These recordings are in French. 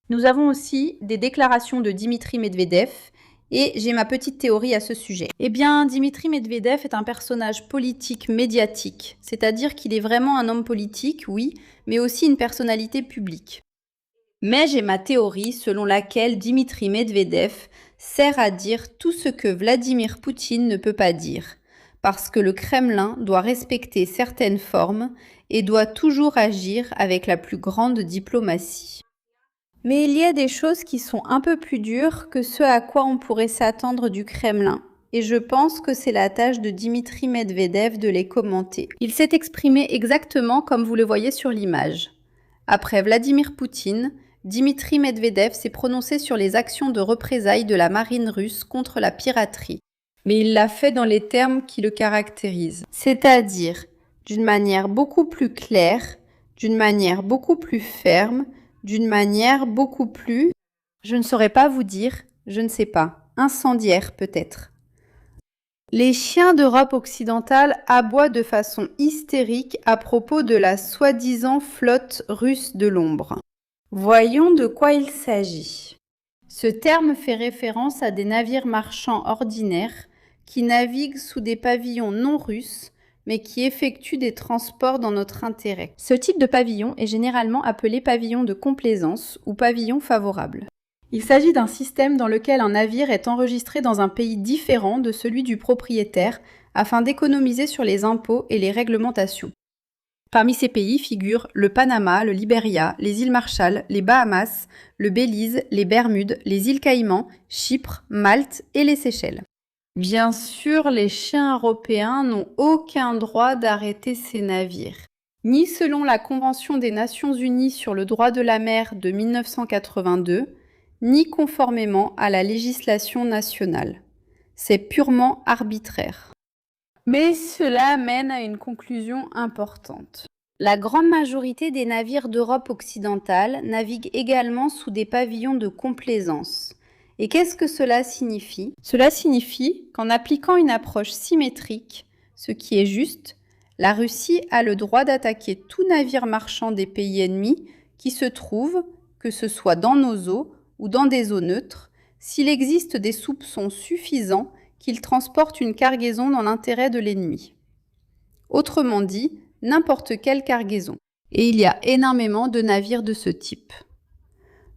Nous avons aussi des déclarations de Dimitri Medvedev et j'ai ma petite théorie à ce sujet. Eh bien, Dimitri Medvedev est un personnage politique médiatique, c'est-à-dire qu'il est vraiment un homme politique, oui, mais aussi une personnalité publique. Mais j'ai ma théorie selon laquelle Dimitri Medvedev sert à dire tout ce que Vladimir Poutine ne peut pas dire, parce que le Kremlin doit respecter certaines formes et doit toujours agir avec la plus grande diplomatie. Mais il y a des choses qui sont un peu plus dures que ce à quoi on pourrait s'attendre du Kremlin. Et je pense que c'est la tâche de Dimitri Medvedev de les commenter. Il s'est exprimé exactement comme vous le voyez sur l'image. Après Vladimir Poutine, Dimitri Medvedev s'est prononcé sur les actions de représailles de la marine russe contre la piraterie. Mais il l'a fait dans les termes qui le caractérisent. C'est-à-dire d'une manière beaucoup plus claire, d'une manière beaucoup plus ferme, d'une manière beaucoup plus, je ne saurais pas vous dire, je ne sais pas, incendiaire peut-être. Les chiens d'Europe occidentale aboient de façon hystérique à propos de la soi-disant flotte russe de l'ombre. Voyons de quoi il s'agit. Ce terme fait référence à des navires marchands ordinaires qui naviguent sous des pavillons non russes mais qui effectuent des transports dans notre intérêt. Ce type de pavillon est généralement appelé pavillon de complaisance ou pavillon favorable. Il s'agit d'un système dans lequel un navire est enregistré dans un pays différent de celui du propriétaire afin d'économiser sur les impôts et les réglementations. Parmi ces pays figurent le Panama, le Liberia, les îles Marshall, les Bahamas, le Belize, les Bermudes, les îles Caïmans, Chypre, Malte et les Seychelles. Bien sûr, les chiens européens n'ont aucun droit d'arrêter ces navires, ni selon la Convention des Nations Unies sur le droit de la mer de 1982, ni conformément à la législation nationale. C'est purement arbitraire. Mais cela mène à une conclusion importante. La grande majorité des navires d'Europe occidentale naviguent également sous des pavillons de complaisance. Et qu'est-ce que cela signifie? Cela signifie qu'en appliquant une approche symétrique, ce qui est juste, la Russie a le droit d'attaquer tout navire marchand des pays ennemis qui se trouve, que ce soit dans nos eaux ou dans des eaux neutres, s'il existe des soupçons suffisants qu'il transporte une cargaison dans l'intérêt de l'ennemi. Autrement dit, n'importe quelle cargaison. Et il y a énormément de navires de ce type.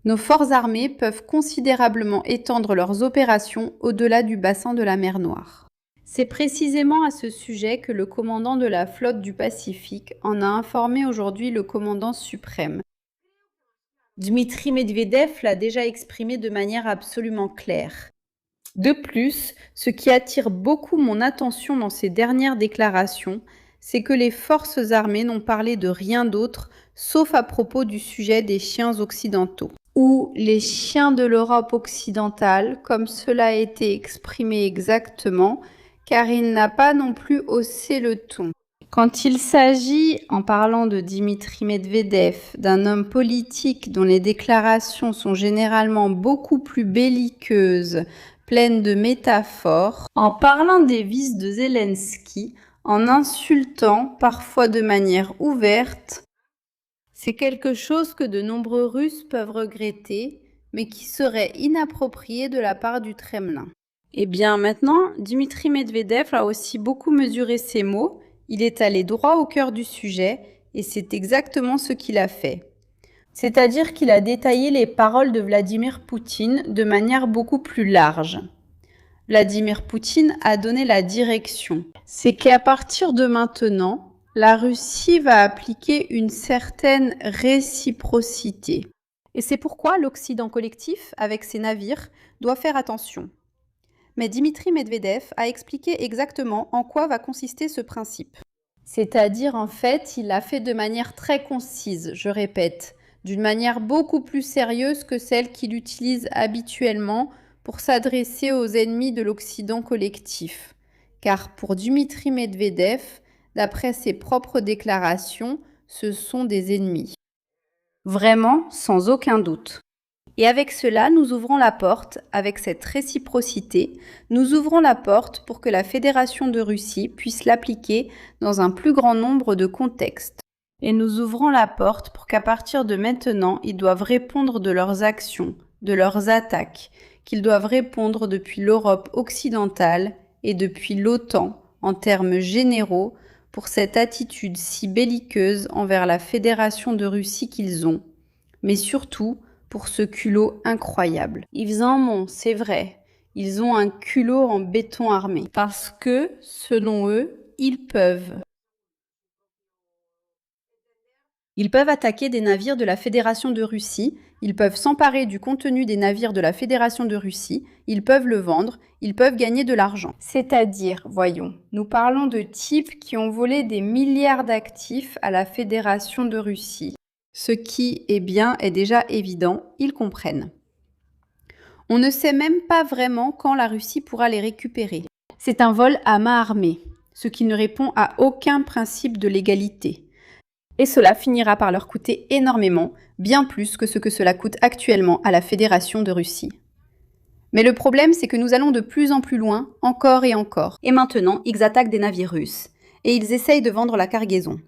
Nos forces armées peuvent considérablement étendre leurs opérations au-delà du bassin de la mer Noire. C'est précisément à ce sujet que le commandant de la flotte du Pacifique en a informé aujourd'hui le commandant suprême. Dmitri Medvedev l'a déjà exprimé de manière absolument claire. De plus, ce qui attire beaucoup mon attention dans ces dernières déclarations, c'est que les forces armées n'ont parlé de rien d'autre sauf à propos du sujet des chiens occidentaux, ou les chiens de l'Europe occidentale, comme cela a été exprimé exactement, car il n'a pas non plus haussé le ton. Quand il s'agit, en parlant de Dmitri Medvedev, d'un homme politique dont les déclarations sont généralement beaucoup plus belliqueuses, pleines de métaphores, en parlant des vices de Zelensky, en insultant, parfois de manière ouverte, c'est quelque chose que de nombreux Russes peuvent regretter, mais qui serait inapproprié de la part du Kremlin. Eh bien maintenant, Dmitri Medvedev a aussi beaucoup mesuré ses mots, il est allé droit au cœur du sujet, et c'est exactement ce qu'il a fait. C'est-à-dire qu'il a détaillé les paroles de Vladimir Poutine de manière beaucoup plus large. Vladimir Poutine a donné la direction. C'est qu'à partir de maintenant, la Russie va appliquer une certaine réciprocité. Et c'est pourquoi l'Occident collectif, avec ses navires, doit faire attention. Mais Dmitri Medvedev a expliqué exactement en quoi va consister ce principe. C'est-à-dire, en fait, il l'a fait de manière très concise, je répète, d'une manière beaucoup plus sérieuse que celle qu'il utilise habituellement pour s'adresser aux ennemis de l'Occident collectif. Car pour Dmitri Medvedev, d'après ses propres déclarations, ce sont des ennemis. Vraiment, sans aucun doute. Et avec cela, nous ouvrons la porte, avec cette réciprocité, nous ouvrons la porte pour que la Fédération de Russie puisse l'appliquer dans un plus grand nombre de contextes. Et nous ouvrons la porte pour qu'à partir de maintenant, ils doivent répondre de leurs actions, de leurs attaques, qu'ils doivent répondre depuis l'Europe occidentale et depuis l'OTAN, en termes généraux, pour cette attitude si belliqueuse envers la Fédération de Russie qu'ils ont, mais surtout pour ce culot incroyable. Ils en ont, c'est vrai, ils ont un culot en béton armé, parce que, selon eux, ils peuvent. Ils peuvent attaquer des navires de la Fédération de Russie, ils peuvent s'emparer du contenu des navires de la Fédération de Russie, ils peuvent le vendre, ils peuvent gagner de l'argent. C'est-à-dire, voyons, nous parlons de types qui ont volé des milliards d'actifs à la Fédération de Russie. Ce qui, eh bien, est déjà évident, ils comprennent. On ne sait même pas vraiment quand la Russie pourra les récupérer. C'est un vol à main armée, ce qui ne répond à aucun principe de légalité. Et cela finira par leur coûter énormément, bien plus que ce que cela coûte actuellement à la Fédération de Russie. Mais le problème, c'est que nous allons de plus en plus loin, encore et encore. Et maintenant, ils attaquent des navires russes. Et ils essayent de vendre la cargaison.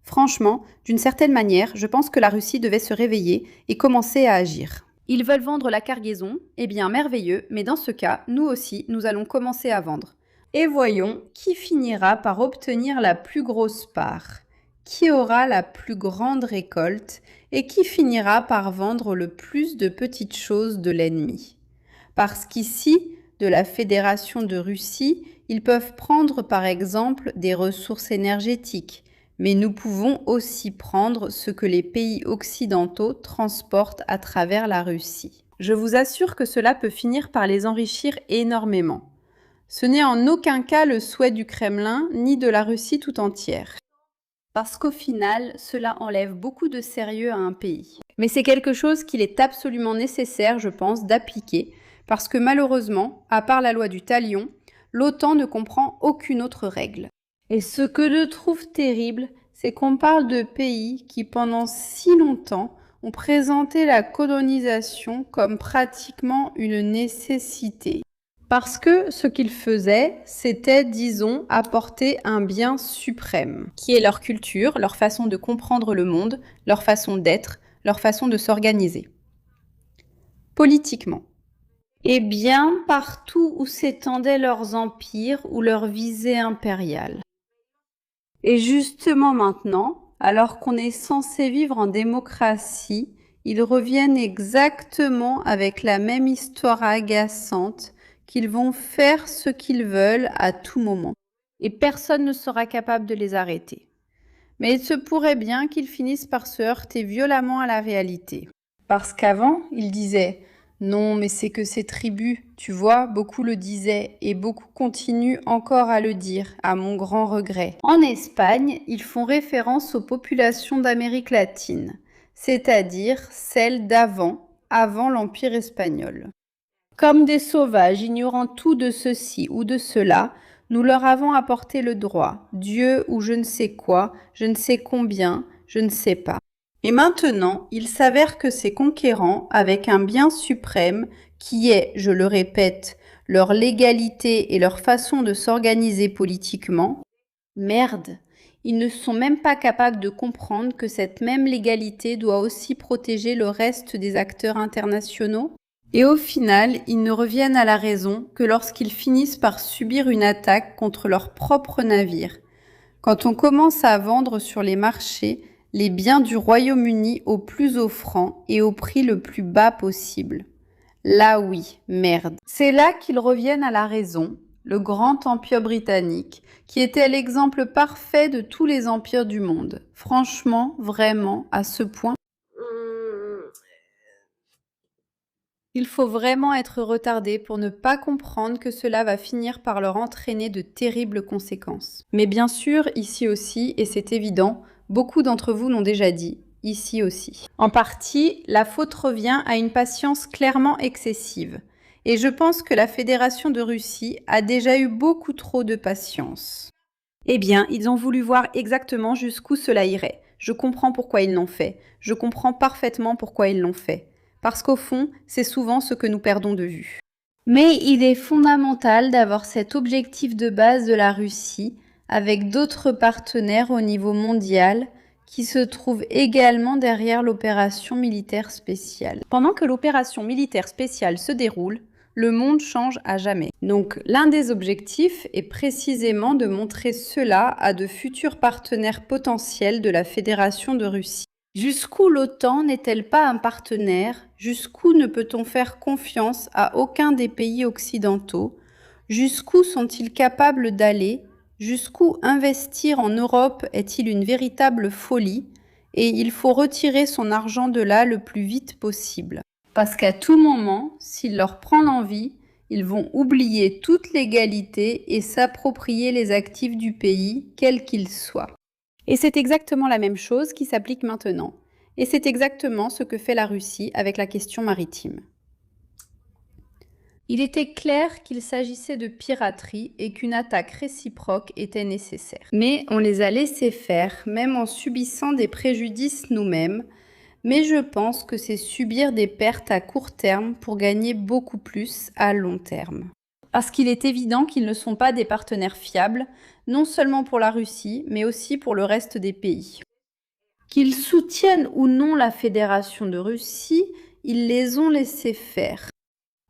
Franchement, d'une certaine manière, je pense que la Russie devait se réveiller et commencer à agir. Ils veulent vendre la cargaison, eh bien merveilleux, mais dans ce cas, nous aussi, nous allons commencer à vendre. Et voyons qui finira par obtenir la plus grosse part. Qui aura la plus grande récolte et qui finira par vendre le plus de petites choses de l'ennemi. Parce qu'ici, de la Fédération de Russie, ils peuvent prendre par exemple des ressources énergétiques, mais nous pouvons aussi prendre ce que les pays occidentaux transportent à travers la Russie. Je vous assure que cela peut finir par les enrichir énormément. Ce n'est en aucun cas le souhait du Kremlin ni de la Russie tout entière. Parce qu'au final, cela enlève beaucoup de sérieux à un pays. Mais c'est quelque chose qu'il est absolument nécessaire, je pense, d'appliquer, parce que malheureusement, à part la loi du talion, l'OTAN ne comprend aucune autre règle. Et ce que je trouve terrible, c'est qu'on parle de pays qui, pendant si longtemps, ont présenté la colonisation comme pratiquement une nécessité. Parce que ce qu'ils faisaient, c'était, disons, apporter un bien suprême, qui est leur culture, leur façon de comprendre le monde, leur façon d'être, leur façon de s'organiser. Politiquement. Et bien partout où s'étendaient leurs empires ou leurs visées impériales. Et justement maintenant, alors qu'on est censé vivre en démocratie, ils reviennent exactement avec la même histoire agaçante qu'ils vont faire ce qu'ils veulent à tout moment. Et personne ne sera capable de les arrêter. Mais il se pourrait bien qu'ils finissent par se heurter violemment à la réalité. Parce qu'avant, ils disaient « Non, mais c'est que ces tribus, tu vois, beaucoup le disaient et beaucoup continuent encore à le dire, à mon grand regret. » En Espagne, ils font référence aux populations d'Amérique latine, c'est-à-dire celles d'avant, avant l'Empire espagnol. Comme des sauvages ignorant tout de ceci ou de cela, nous leur avons apporté le droit, Dieu ou je ne sais quoi, je ne sais combien, je ne sais pas. Et maintenant, il s'avère que ces conquérants, avec un bien suprême, qui est, je le répète, leur légalité et leur façon de s'organiser politiquement, merde, ils ne sont même pas capables de comprendre que cette même légalité doit aussi protéger le reste des acteurs internationaux. Et au final, ils ne reviennent à la raison que lorsqu'ils finissent par subir une attaque contre leur propre navire. Quand on commence à vendre sur les marchés les biens du Royaume-Uni au plus offrant et au prix le plus bas possible. Là oui, merde. C'est là qu'ils reviennent à la raison, le grand empire britannique, qui était l'exemple parfait de tous les empires du monde. Franchement, vraiment, à ce point. Il faut vraiment être retardé pour ne pas comprendre que cela va finir par leur entraîner de terribles conséquences. Mais bien sûr, ici aussi, et c'est évident, beaucoup d'entre vous l'ont déjà dit, ici aussi. En partie, la faute revient à une patience clairement excessive. Et je pense que la Fédération de Russie a déjà eu beaucoup trop de patience. Eh bien, ils ont voulu voir exactement jusqu'où cela irait. Je comprends pourquoi ils l'ont fait. Je comprends parfaitement pourquoi ils l'ont fait. Parce qu'au fond, c'est souvent ce que nous perdons de vue. Mais il est fondamental d'avoir cet objectif de base de la Russie avec d'autres partenaires au niveau mondial qui se trouve également derrière l'opération militaire spéciale. Pendant que l'opération militaire spéciale se déroule, le monde change à jamais. Donc l'un des objectifs est précisément de montrer cela à de futurs partenaires potentiels de la Fédération de Russie. Jusqu'où l'OTAN n'est-elle pas un partenaire? Jusqu'où ne peut-on faire confiance à aucun des pays occidentaux? Jusqu'où sont-ils capables d'aller? Jusqu'où investir en Europe est-il une véritable folie? Et il faut retirer son argent de là le plus vite possible. Parce qu'à tout moment, s'il leur prend l'envie, ils vont oublier toute légalité et s'approprier les actifs du pays, quels qu'ils soient. Et c'est exactement la même chose qui s'applique maintenant. Et c'est exactement ce que fait la Russie avec la question maritime. Il était clair qu'il s'agissait de piraterie et qu'une attaque réciproque était nécessaire. Mais on les a laissés faire, même en subissant des préjudices nous-mêmes. Mais je pense que c'est subir des pertes à court terme pour gagner beaucoup plus à long terme. Parce qu'il est évident qu'ils ne sont pas des partenaires fiables, non seulement pour la Russie, mais aussi pour le reste des pays. Qu'ils soutiennent ou non la Fédération de Russie, ils les ont laissés faire.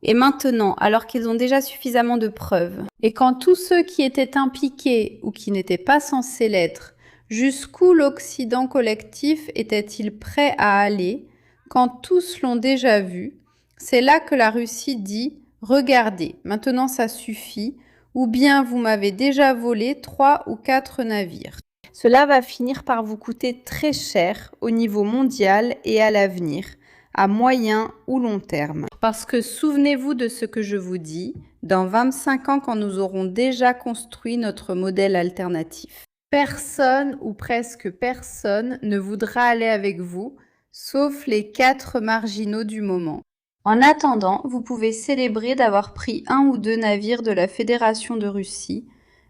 Et maintenant, alors qu'ils ont déjà suffisamment de preuves, et quand tous ceux qui étaient impliqués ou qui n'étaient pas censés l'être, jusqu'où l'Occident collectif était-il prêt à aller? Quand tous l'ont déjà vu, c'est là que la Russie dit « Regardez, maintenant ça suffit » ou bien « Vous m'avez déjà volé 3 ou 4 navires ». Cela va finir par vous coûter très cher au niveau mondial et à l'avenir, à moyen ou long terme. Parce que souvenez-vous de ce que je vous dis, dans 25 ans quand nous aurons déjà construit notre modèle alternatif. Personne ou presque personne ne voudra aller avec vous, sauf les 4 marginaux du moment. En attendant, vous pouvez célébrer d'avoir pris 1 ou 2 navires de la Fédération de Russie,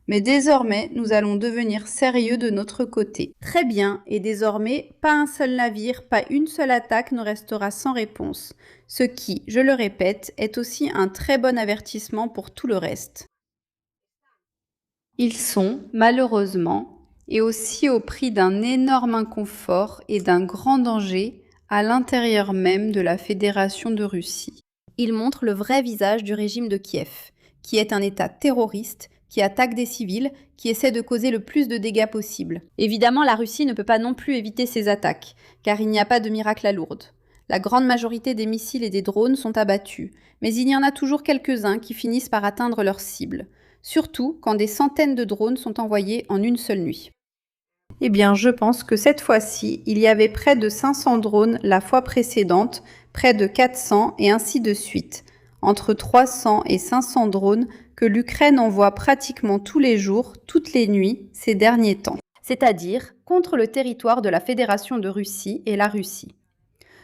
mais désormais, nous allons devenir sérieux de notre côté. Très bien, et désormais, pas un seul navire, pas une seule attaque ne restera sans réponse, ce qui, je le répète, est aussi un très bon avertissement pour tout le reste. Ils sont, malheureusement, et aussi au prix d'un énorme inconfort et d'un grand danger, à l'intérieur même de la Fédération de Russie. Ils montrent le vrai visage du régime de Kiev, qui est un État terroriste, qui attaque des civils, qui essaie de causer le plus de dégâts possible. Évidemment, la Russie ne peut pas non plus éviter ces attaques, car il n'y a pas de miracle à Lourdes. La grande majorité des missiles et des drones sont abattus, mais il y en a toujours quelques-uns qui finissent par atteindre leur cible, surtout quand des centaines de drones sont envoyés en une seule nuit. Eh bien, je pense que cette fois-ci, il y avait près de 500 drones la fois précédente, près de 400 et ainsi de suite. Entre 300 et 500 drones que l'Ukraine envoie pratiquement tous les jours, toutes les nuits, ces derniers temps. C'est-à-dire contre le territoire de la Fédération de Russie et la Russie.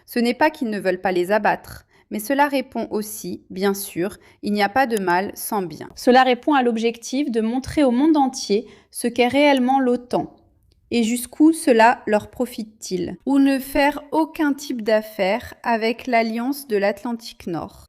Ce n'est pas qu'ils ne veulent pas les abattre, mais cela répond aussi, bien sûr, il n'y a pas de mal sans bien. Cela répond à l'objectif de montrer au monde entier ce qu'est réellement l'OTAN. Et jusqu'où cela leur profite-t-il? Ou ne faire aucun type d'affaires avec l'Alliance de l'Atlantique Nord.